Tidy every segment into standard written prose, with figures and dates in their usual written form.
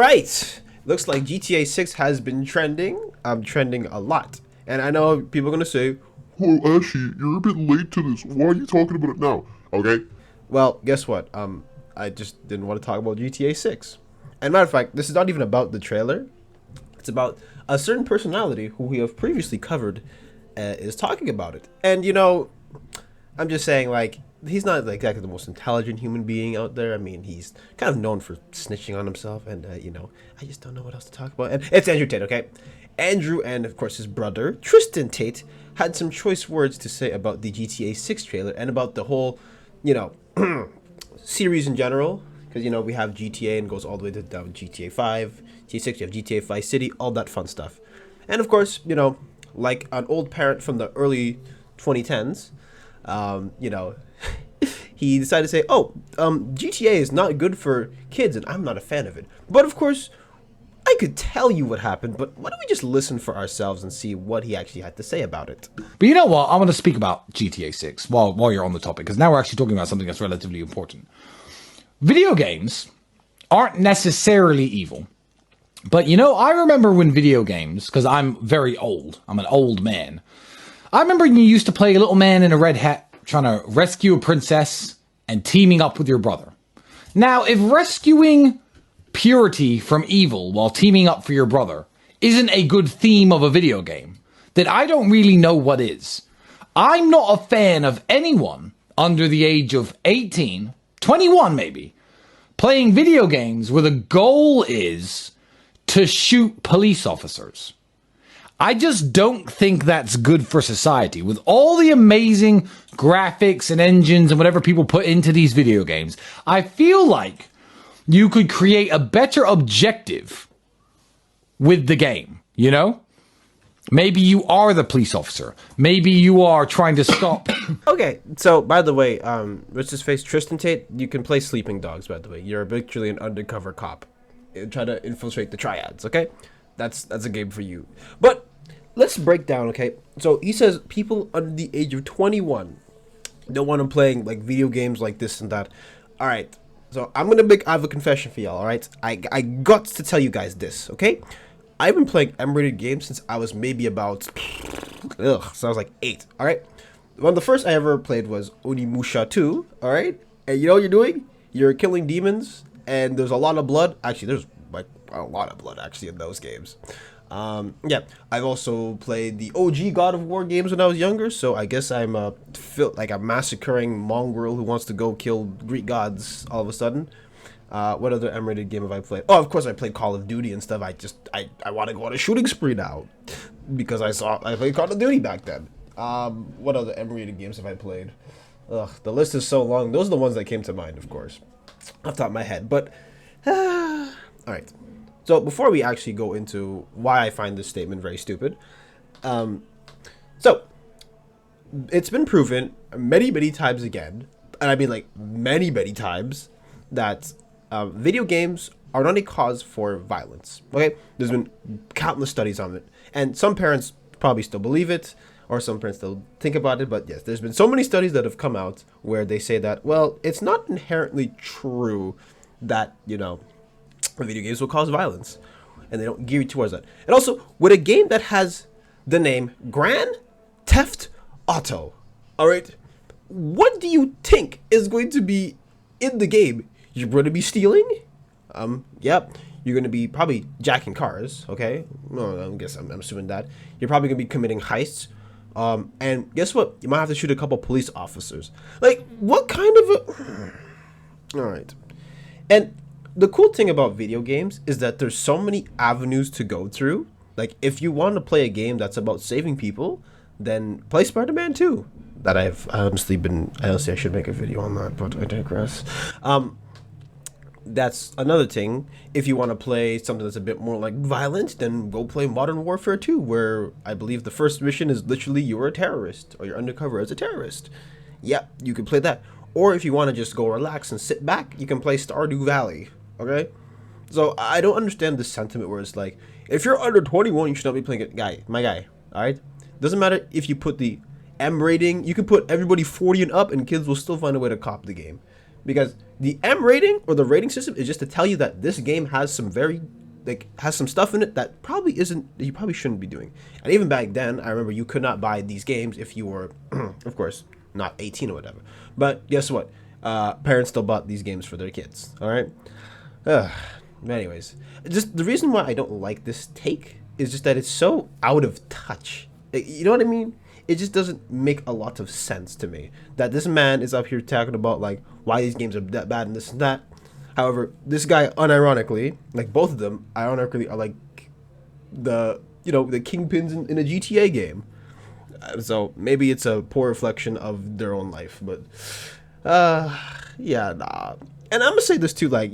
right. Looks like GTA 6 has been trending. I'm trending a lot. And I know people are going to say, Whoa, Ashy, you're a bit late to this. Why are you talking about it now? Okay? well, guess what? I just didn't want to talk about GTA 6. And matter of fact, this is not even about the trailer. It's about a certain personality who we have previously covered is talking about it. And, I'm just saying, like, he's not exactly the most intelligent human being out there. I mean, he's kind of known for snitching on himself. And, I just don't know what else to talk about. And it's Andrew Tate, okay? Andrew and, of course, his brother, Tristan Tate, had some choice words to say about the GTA 6 trailer and about the whole, series in general. Because, we have GTA and goes all the way to down GTA 5, GTA 6, you have GTA 5 City, all that fun stuff. And, of course, like an old parent from the early 2010s, he decided to say, GTA is not good for kids, and I'm not a fan of it. But, of course, I could tell you what happened, but why don't we just listen for ourselves and see what he actually had to say about it? But you know what? I want to speak about GTA 6 while you're on the topic, because now we're actually talking about something that's relatively important. Video games aren't necessarily evil. But, I remember when video games, because I'm very old, I'm an old man. I remember you used to play a little man in a red hat trying to rescue a princess and teaming up with your brother. Now, if rescuing purity from evil while teaming up for your brother isn't a good theme of a video game, then I don't really know what is. I'm not a fan of anyone under the age of 18, 21 maybe, playing video games where the goal is to shoot police officers. I just don't think that's good for society. With all the amazing graphics and engines and whatever people put into these video games, I feel like you could create a better objective with the game, Maybe you are the police officer. Maybe you are trying to stop. Okay, so by the way, what's his face, Tristan Tate, you can play Sleeping Dogs, by the way. You're literally an undercover cop. Try to infiltrate the triads, okay? That's a game for you. But let's break down, okay? So he says people under the age of 21 don't want to playing like video games like this and that. All right, so I have a confession for y'all, all right? I got to tell you guys this, okay? I've been playing M-rated games since I was maybe about, so I was like 8, all right? One of the first I ever played was Onimusha 2, all right? And you know what you're doing? You're killing demons, and there's a lot of blood. Actually, there's like a lot of blood actually in those games. Yeah, I've also played the OG God of War games when I was younger, so I guess I'm a massacring mongrel who wants to go kill Greek gods all of a sudden. What other M-rated game have I played? Oh, of course I played Call of Duty and stuff. I want to go on a shooting spree now because I played Call of Duty back then. What other M-rated games have I played? Ugh, the list is so long. Those are the ones that came to mind, of course, off the top of my head. But all right. So before we actually go into why I find this statement very stupid, so it's been proven many, many times again, and I mean like many, many times, that video games are not a cause for violence. Okay, there's been countless studies on it, and some parents probably still believe it, or some parents still think about it. But yes, there's been so many studies that have come out where they say that, well, it's not inherently true that video games will cause violence, and they don't gear you towards that. And also, with a game that has the name Grand Theft Auto, all right, what do you think is going to be in the game? You're going to be stealing? Yep. You're going to be probably jacking cars, okay? Well, I guess I'm assuming that. You're probably going to be committing heists. And guess what? You might have to shoot a couple police officers. Like, what kind of a... All right. And the cool thing about video games is that there's so many avenues to go through. Like, if you want to play a game that's about saving people, then play Spider-Man 2. That honestly, I should make a video on that, but I digress. That's another thing. If you want to play something that's a bit more like violent, then go play Modern Warfare 2, where I believe the first mission is literally you're a terrorist, or you're undercover as a terrorist. Yeah, you can play that. Or if you want to just go relax and sit back, you can play Stardew Valley, okay? So I don't understand this sentiment where it's like, if you're under 21, you should not be playing it. My guy, all right? Doesn't matter if you put the M rating, you can put everybody 40 and up, and kids will still find a way to cop the game. because the M rating or the rating system is just to tell you that this game has some very has some stuff in it that probably isn't that you probably shouldn't be doing. And even back then, I remember you could not buy these games if you were, of course, not 18 or whatever. But guess what? Parents still bought these games for their kids. All right. Anyways, just the reason why I don't like this take is just that it's so out of touch. You know what I mean? It just doesn't make a lot of sense to me that this man is up here talking about like why these games are that bad and this and that. However, this guy unironically, like both of them, ironically are like the the kingpins in a GTA game. So maybe it's a poor reflection of their own life, but yeah, nah. And I'm gonna say this too, like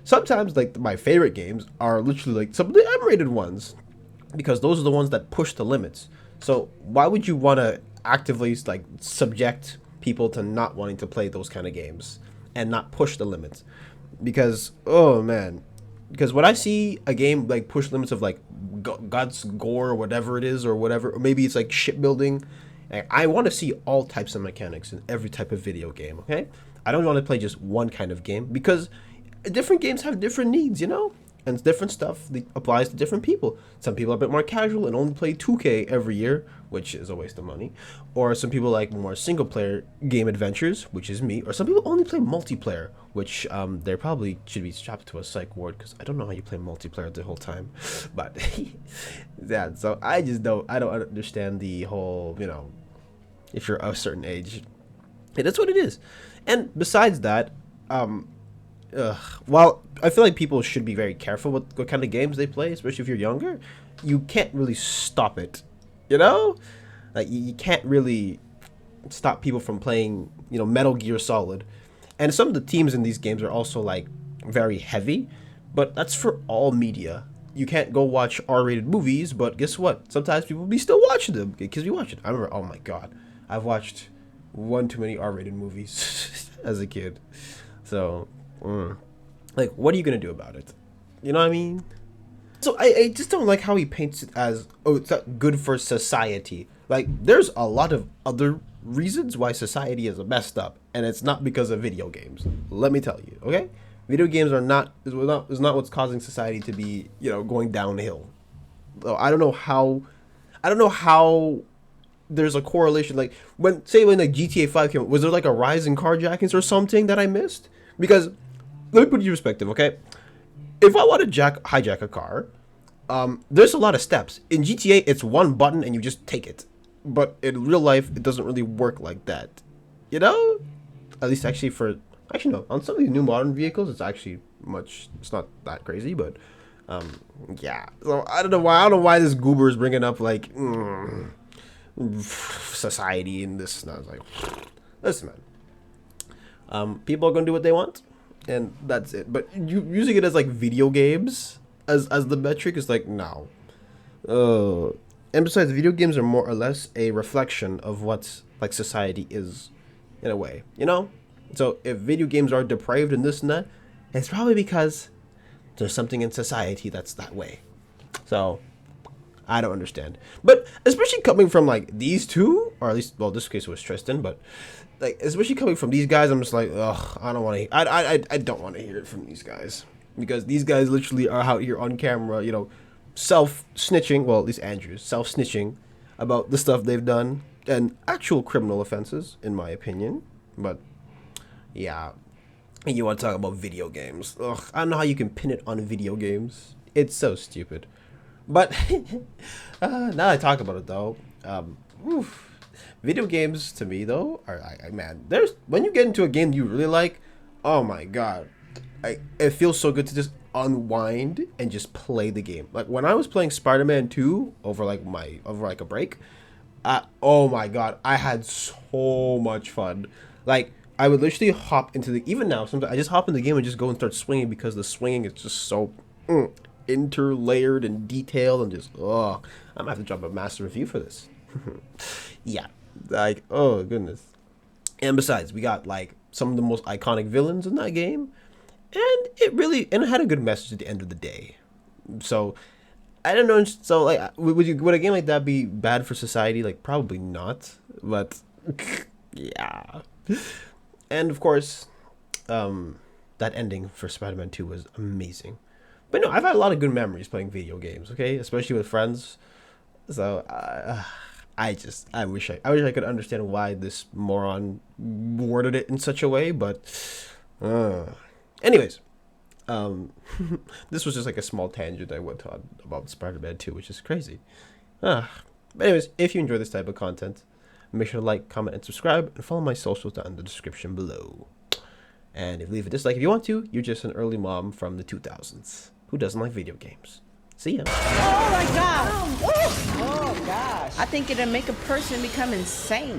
sometimes like my favorite games are literally like some of the M-rated ones because those are the ones that push the limits. So why would you want to actively like subject people to not wanting to play those kind of games and not push the limits? Because oh man, because when I see a game like push limits of like God's gore or whatever it is or whatever, or maybe it's like shipbuilding, I want to see all types of mechanics in every type of video game. Okay, I don't want to play just one kind of game because different games have different needs, and different stuff that applies to different people. Some people are a bit more casual and only play 2K every year, which is a waste of money. Or some people like more single player game adventures, which is me. Or some people only play multiplayer, which they probably should be strapped to a psych ward because I don't know how you play multiplayer the whole time. But yeah, so I don't understand the whole, if you're a certain age, it is what it is. And besides that, while I feel like people should be very careful with what kind of games they play, especially if you're younger, you can't really stop it, Like, you can't really stop people from playing, Metal Gear Solid. And some of the themes in these games are also, like, very heavy, but that's for all media. You can't go watch R-rated movies, but guess what? Sometimes people be still watching them because we watch it. I remember, oh my god, I've watched one too many R-rated movies as a kid. So... like, what are you gonna do about it? You know what I mean? So I just don't like how he paints it as, oh, it's not good for society. Like, there's a lot of other reasons why society is messed up, and it's not because of video games. Let me tell you, okay? Video games is not what's causing society to be, going downhill. So I don't know how there's a correlation. Like, when like GTA 5 came out, was there like a rise in carjackings or something that I missed? Because let me put it in perspective, okay? If I want to hijack a car, there's a lot of steps. In GTA, it's one button and you just take it. But in real life, it doesn't really work like that. At least actually no. On some of these new modern vehicles, it's not that crazy, but yeah. So I don't know why this goober is bringing up like society and this and that. It's like, listen, man. People are gonna do what they want, and that's it. But using it as like video games as the metric is like, no. And besides, video games are more or less a reflection of what like society is, in a way. So if video games are depraved and this and that, it's probably because there's something in society that's that way. So I don't understand. But especially coming from like these two, or at least, well, this case was Tristan, but like especially coming from these guys, I'm just like, ugh, I don't want to. I don't want to hear it from these guys, because these guys literally are out here on camera, self snitching. Well, at least Andrew's self snitching about the stuff they've done and actual criminal offenses, in my opinion. But yeah, and you want to talk about video games? Ugh, I don't know how you can pin it on video games. It's so stupid. But now that I talk about it, though, video games to me though are man. There's when you get into a game you really like, oh my god, it feels so good to just unwind and just play the game. Like when I was playing Spider-Man 2 over a break, oh my god, I had so much fun. Like I would literally hop into even now sometimes I just hop in the game and just go and start swinging because the swinging is just so interlayered and detailed and just I'm gonna have to drop a master review for this. Yeah, like, oh goodness. And besides, we got like some of the most iconic villains in that game, and it had a good message at the end of the day. So I don't know. So like, would a game like that be bad for society? Like, probably not. But yeah. And of course, that ending for Spider-Man 2 was amazing. But no, I've had a lot of good memories playing video games. Okay, especially with friends. So I wish I could understand why this moron worded it in such a way. But anyways, this was just like a small tangent I went on about Spider-Man 2, which is crazy. But anyways, if you enjoy this type of content, make sure to like, comment, and subscribe, and follow my socials down in the description below. And if you leave a dislike if you want to, you're just an early mom from the 2000s who doesn't like video games. See ya. Oh my God! Oh gosh! I think it'll make a person become insane.